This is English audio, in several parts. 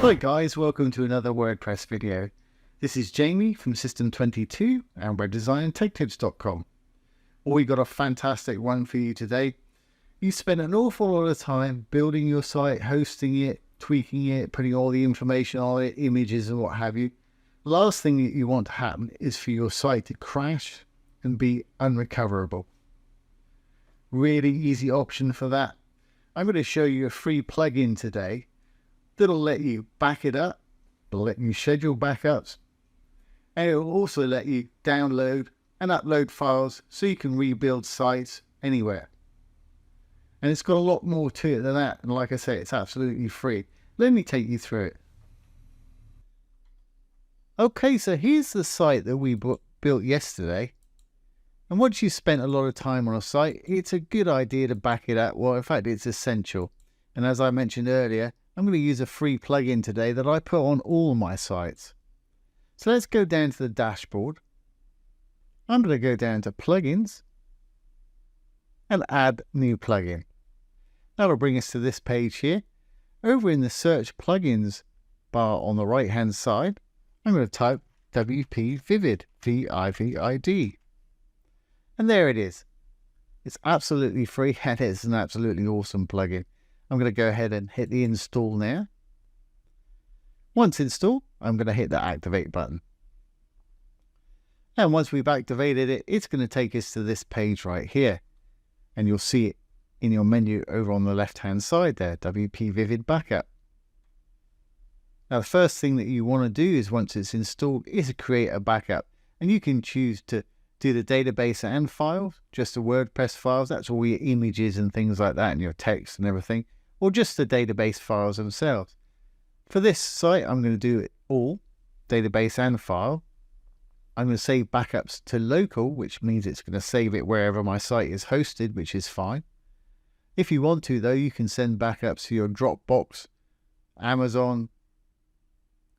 Hi guys, welcome to another WordPress video. This is Jamie from System22 and webdesignandtechtips.com. We got a fantastic one for you today. You spend an awful lot of time building your site, hosting it, tweaking it, putting all the information on it, images and what have you. The last thing that you want to happen is for your site to crash and be unrecoverable. Really easy option for that. I'm going to show you a free plugin today that'll let you back it up, it'll let you schedule backups, and it'll also let you download and upload files so you can rebuild sites anywhere. And it's got a lot more to it than that, and like I say, it's absolutely free. Let me take you through it. Okay, so here's the site that we built yesterday. And once you've spent a lot of time on a site, it's a good idea to back it up. Well, in fact, it's essential. And as I mentioned earlier, I'm going to use a free plugin today that I put on all my sites. So let's go down to the dashboard. I'm going to go down to plugins and add new plugin. That'll bring us to this page here. Over in the search plugins bar on the right hand side, I'm going to type WP Vivid, V-I-V-I-D. And there it is. It's absolutely free and it's an absolutely awesome plugin. I'm going to go ahead and hit the install now. Once installed, I'm going to hit the activate button. And once we've activated it, it's going to take us to this page right here. And you'll see it in your menu over on the left hand side there, WP Vivid Backup. Now the first thing that you want to do is once it's installed is create a backup. And you can choose to do the database and files, just the WordPress files. That's all your images and things like that and your text and everything. Or just the database files themselves. For this site, I'm going to do it all, database and file. I'm going to save backups to local, which means it's going to save it wherever my site is hosted, which is fine. If you want to, though, you can send backups to your Dropbox, Amazon,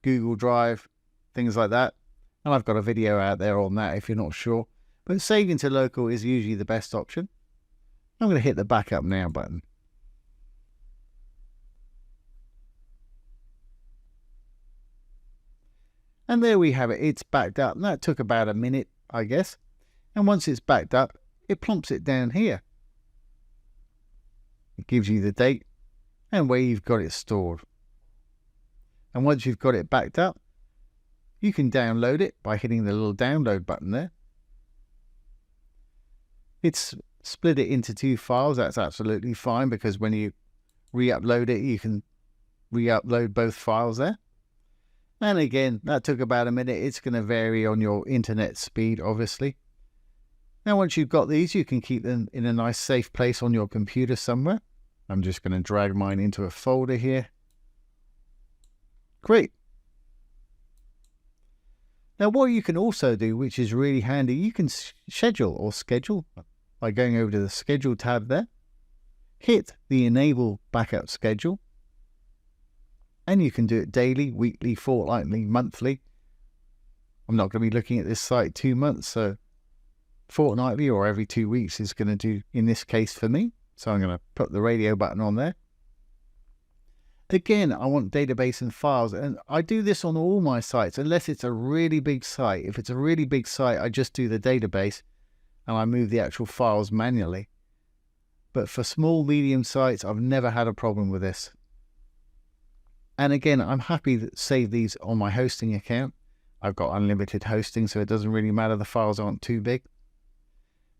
Google Drive, things like that. And I've got a video out there on that if you're not sure. But saving to local is usually the best option. I'm going to hit the backup now button. And there we have it. It's backed up. And that took about a minute, I guess. And once it's backed up, it plumps it down here. It gives you the date and where you've got it stored. And once you've got it backed up, you can download it by hitting the little download button there. It's split it into two files. That's absolutely fine because when you re-upload it, you can re-upload both files there. And again, that took about a minute. It's going to vary on your internet speed, obviously. Now, once you've got these, you can keep them in a nice safe place on your computer somewhere. I'm just going to drag mine into a folder here. Great. Now, what you can also do, which is really handy, you can schedule by going over to the Schedule tab there. Hit the Enable Backup Schedule. And you can do it daily, weekly, fortnightly, monthly. I'm not going to be looking at this site 2 months, so fortnightly or every 2 weeks is going to do in this case for me. So I'm going to put the radio button on there. Again, I want database and files, and I do this on all my sites unless it's a really big site. If it's a really big site, I just do the database and I move the actual files manually. But for small, medium sites, I've never had a problem with this. And again, I'm happy to save these on my hosting account. I've got unlimited hosting, so it doesn't really matter. The files aren't too big.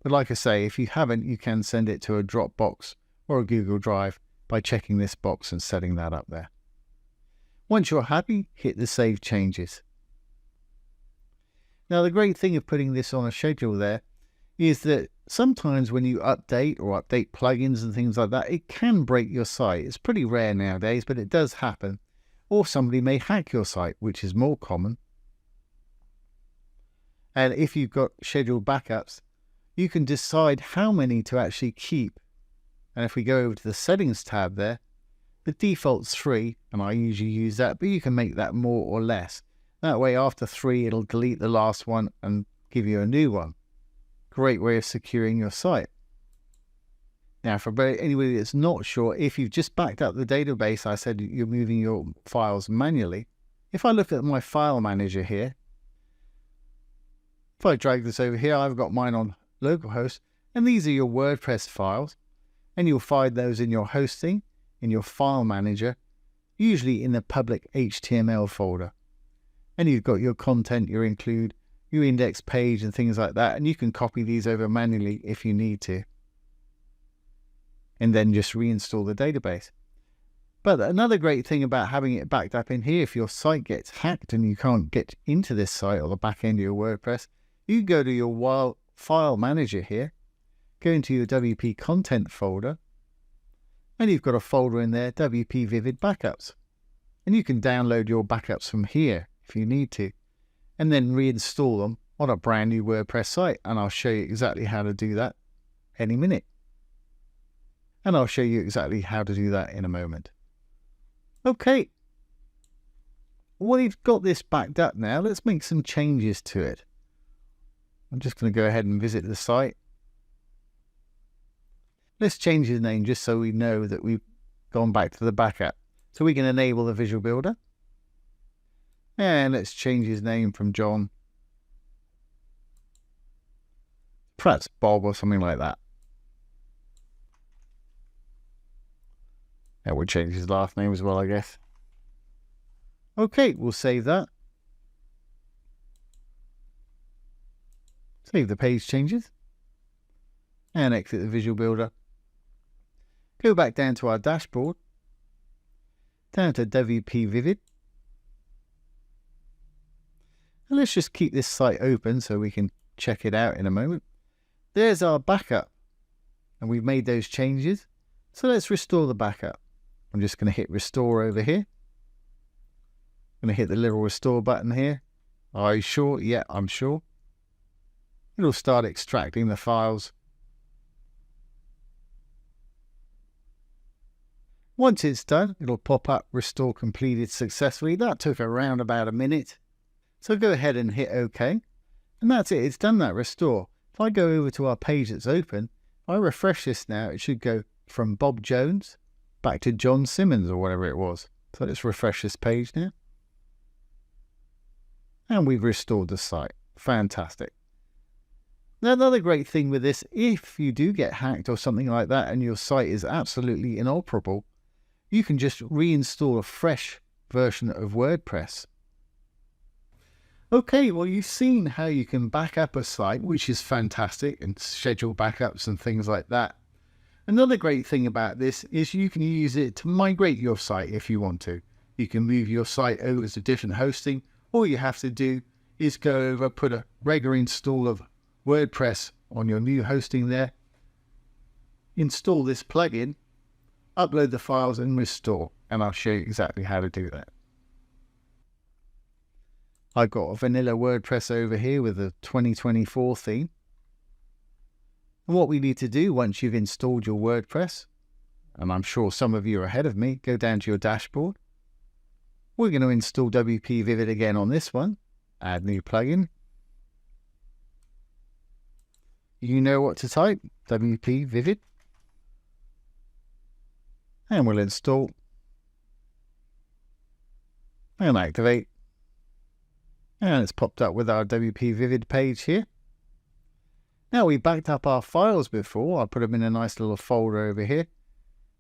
But like I say, if you haven't, you can send it to a Dropbox or a Google Drive by checking this box and setting that up there. Once you're happy, hit the Save Changes. Now, the great thing of putting this on a schedule there is that sometimes when you update or update plugins and things like that, it can break your site. It's pretty rare nowadays, but it does happen. Or somebody may hack your site, which is more common. And if you've got scheduled backups, you can decide how many to actually keep. And if we go over to the Settings tab there, the default's 3, and I usually use that, but you can make that more or less. That way, after 3, it'll delete the last one and give you a new one. Great way of securing your site. Now, for anybody that's not sure, if you've just backed up the database, I said you're moving your files manually. If I look at my file manager here, if I drag this over here, I've got mine on localhost, and these are your WordPress files, and you'll find those in your hosting, in your file manager, usually in the public HTML folder. And you've got your content, your include, your index page and things like that, and you can copy these over manually if you need to, and then just reinstall the database. But another great thing about having it backed up in here, if your site gets hacked and you can't get into this site or the back end of your WordPress, you go to your file manager here, go into your WP content folder, and you've got a folder in there, WP Vivid Backups. And you can download your backups from here if you need to, and then reinstall them on a brand new WordPress site. And I'll show you exactly how to do that any minute. And I'll show you exactly how to do that in a moment. Okay, well, we've got this backed up now. Let's make some changes to it. I'm just going to go ahead and visit the site. Let's change his name just so we know that we've gone back to the backup. So we can enable the Visual Builder. And let's change his name from John, perhaps Bob or something like that. And we'll change his last name as well, I guess. Okay, we'll save that. Save the page changes. And exit the Visual Builder. Go back down to our dashboard. Down to WP Vivid. And let's just keep this site open so we can check it out in a moment. There's our backup. And we've made those changes. So let's restore the backup. I'm just going to hit restore over here. I'm going to hit the little restore button here. Are you sure? Yeah, I'm sure. It'll start extracting the files. Once it's done, it'll pop up restore completed successfully. That took around about a minute. So go ahead and hit OK. And that's it. It's done that restore. If I go over to our page that's open, if I refresh this now, it should go from Bob Jones back to John Simmons or whatever it was. So let's refresh this page now. And we've restored the site. Fantastic. Now, another great thing with this, if you do get hacked or something like that and your site is absolutely inoperable, you can just reinstall a fresh version of WordPress. Okay, well, you've seen how you can back up a site, which is fantastic, and schedule backups and things like that. Another great thing about this is you can use it to migrate your site if you want to. You can move your site over to different hosting. All you have to do is go over, put a regular install of WordPress on your new hosting there, install this plugin, upload the files and restore. And I'll show you exactly how to do that. I've got a vanilla WordPress over here with a 2024 theme. And what we need to do once you've installed your WordPress, and I'm sure some of you are ahead of me, go down to your dashboard. We're going to install WP Vivid again on this one. Add new plugin. You know what to type, WP Vivid. And we'll install. And activate. And it's popped up with our WP Vivid page here. Now, we backed up our files before. I put them in a nice little folder over here.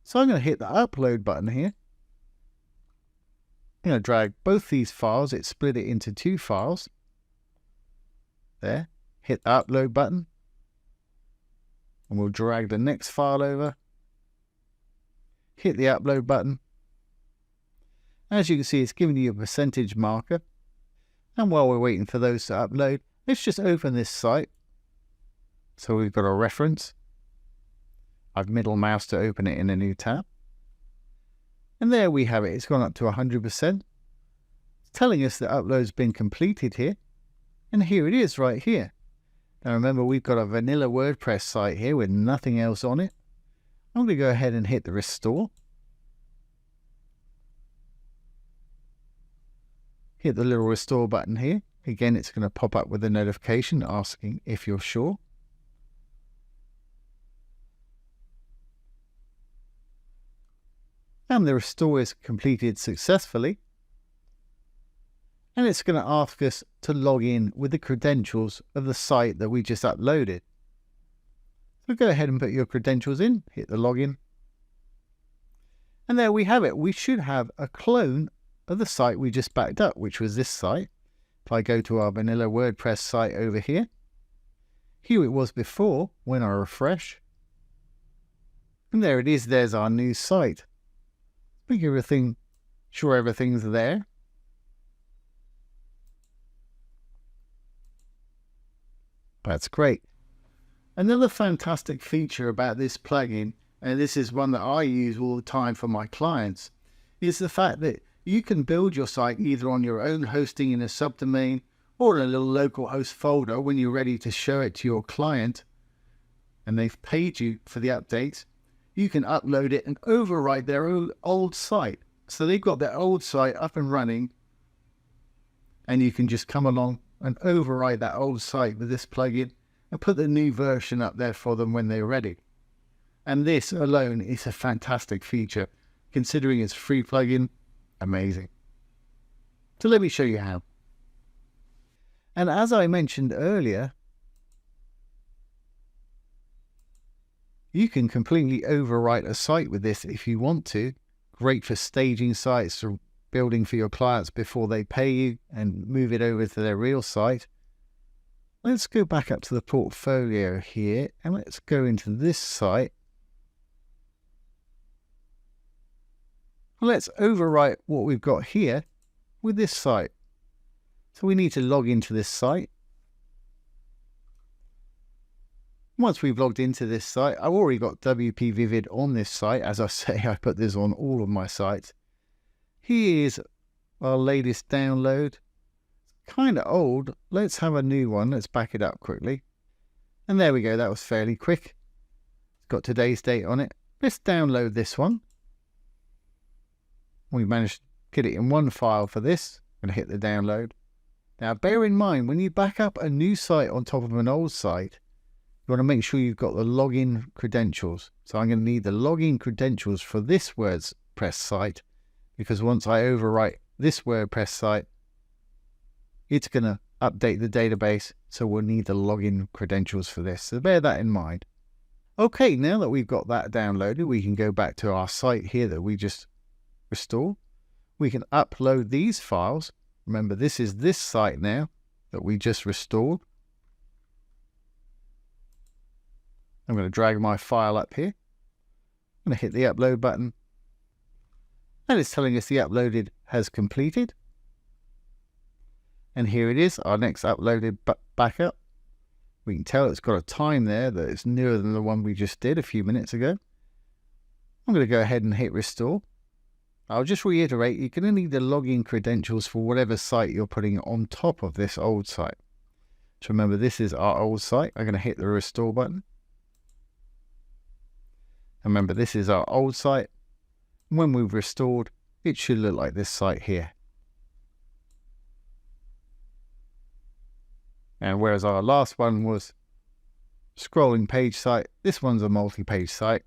So I'm going to hit the upload button here. I'm going to drag both these files. It split it into two files. There. Hit the upload button. And we'll drag the next file over. Hit the upload button. As you can see, it's giving you a percentage marker. And while we're waiting for those to upload, let's just open this site. So we've got a reference. I've middle mouse to open it in a new tab. And there we have it. It's gone up to 100%. It's telling us that upload's been completed here. And here it is right here. Now remember, we've got a vanilla WordPress site here with nothing else on it. I'm going to go ahead and hit the restore. Hit the little restore button here. Again, it's going to pop up with a notification asking if you're sure. and the restore is completed successfully. And it's going to ask us to log in with the credentials of the site that we just uploaded. So go ahead and put your credentials in, hit the login. And there we have it. We should have a clone of the site we just backed up, which was this site. If I go to our vanilla WordPress site over here, here it was before when I refresh. And there it is, there's our new site. Make sure everything's there. That's great. Another fantastic feature about this plugin, and this is one that I use all the time for my clients, is the fact that you can build your site either on your own hosting in a subdomain or in a little local host folder when you're ready to show it to your client and they've paid you for the updates. You can upload it and overwrite their old site. So they've got their old site up and running, and you can just come along and overwrite that old site with this plugin and put the new version up there for them when they're ready. And this alone is a fantastic feature. Considering it's a free plugin, amazing. So let me show you how. And as I mentioned earlier, you can completely overwrite a site with this if you want to. Great for staging sites, for building for your clients before they pay you and move it over to their real site. Let's go back up to the portfolio here and let's go into this site. Let's overwrite what we've got here with this site. So we need to log into this site. Once we've logged into this site, I've already got WP Vivid on this site. As I say, I put this on all of my sites. Here's our latest download. It's kind of old. Let's have a new one. Let's back it up quickly. And there we go. That was fairly quick. It's got today's date on it. Let's download this one. We've managed to get it in one file for this. I'm going to hit the download. Now, bear in mind, when you back up a new site on top of an old site, you want to make sure you've got the login credentials. So I'm going to need the login credentials for this WordPress site, because once I overwrite this WordPress site, it's going to update the database. So we'll need the login credentials for this. So bear that in mind. Okay, now that we've got that downloaded, we can go back to our site here that we just restored. We can upload these files. Remember, this is this site now that we just restored. I'm going to drag my file up here. I'm going to hit the upload button. And it's telling us the uploaded has completed. And here it is, our next uploaded backup. We can tell it's got a time there that it's newer than the one we just did a few minutes ago. I'm going to go ahead and hit restore. I'll just reiterate, you're going to need the login credentials for whatever site you're putting on top of this old site. So remember, this is our old site. I'm going to hit the restore button. And remember, this is our old site. When we've restored, it should look like this site here. And whereas our last one was scrolling page site, this one's a multi-page site.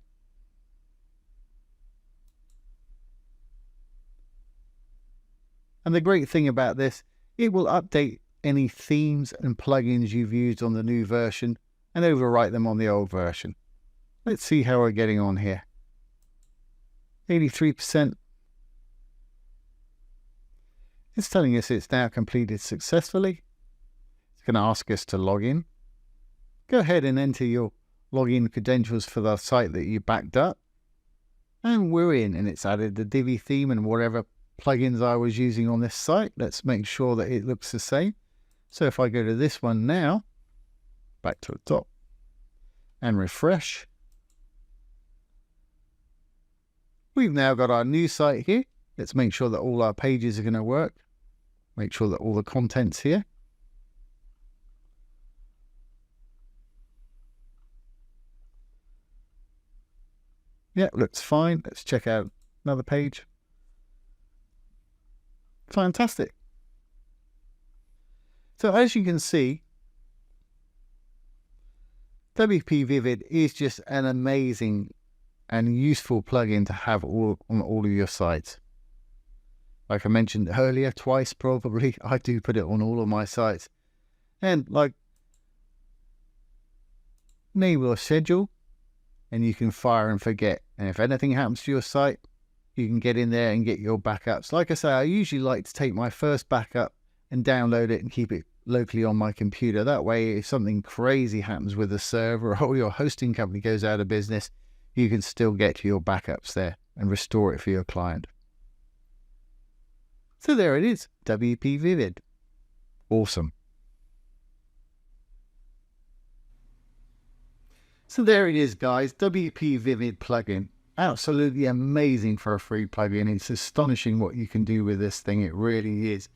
And the great thing about this, it will update any themes and plugins you've used on the new version and overwrite them on the old version. Let's see how we're getting on here. 83%. It's telling us it's now completed successfully. It's going to ask us to log in. Go ahead and enter your login credentials for the site that you backed up. And we're in, and it's added the Divi theme and whatever plugins I was using on this site. Let's make sure that it looks the same. So if I go to this one now, back to the top, and refresh, we've now got our new site here. Let's make sure that all our pages are going to work. Make sure that all the content's here. Yeah, looks fine. Let's check out another page. Fantastic. So as you can see, WP Vivid is just an amazing and useful plugin to have on all of your sites. Like I mentioned earlier, twice probably, I do put it on all of my sites. And like, enable a schedule, and you can fire and forget. And if anything happens to your site, you can get in there and get your backups. Like I say, I usually like to take my first backup and download it and keep it locally on my computer. That way, if something crazy happens with the server or your hosting company goes out of business, you can still get to your backups there and restore it for your client. So there it is, WP Vivid. Awesome. So there it is, guys, WP Vivid plugin. Absolutely amazing for a free plugin. It's astonishing what you can do with this thing. It really is.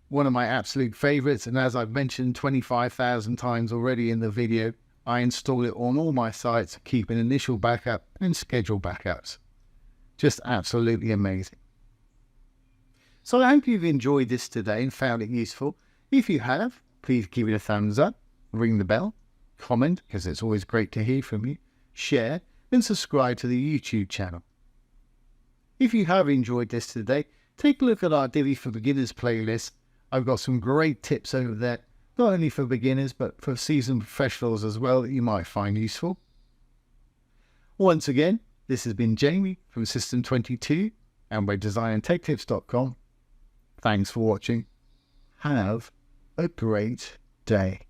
One of my absolute favorites, and as I've mentioned 25,000 times already in the video, I install it on all my sites, keep an initial backup and schedule backups. Just absolutely amazing. So I hope you've enjoyed this today and found it useful. If you have, please give it a thumbs up, ring the bell, comment, because it's always great to hear from you, share, and subscribe to the YouTube channel. If you have enjoyed this today, take a look at our Divi for Beginners playlist. I've got some great tips over there, not only for beginners, but for seasoned professionals as well that you might find useful. Once again, this has been Jamie from System22 and WebDesignAndTechTips.com. Thanks for watching. Have a great day.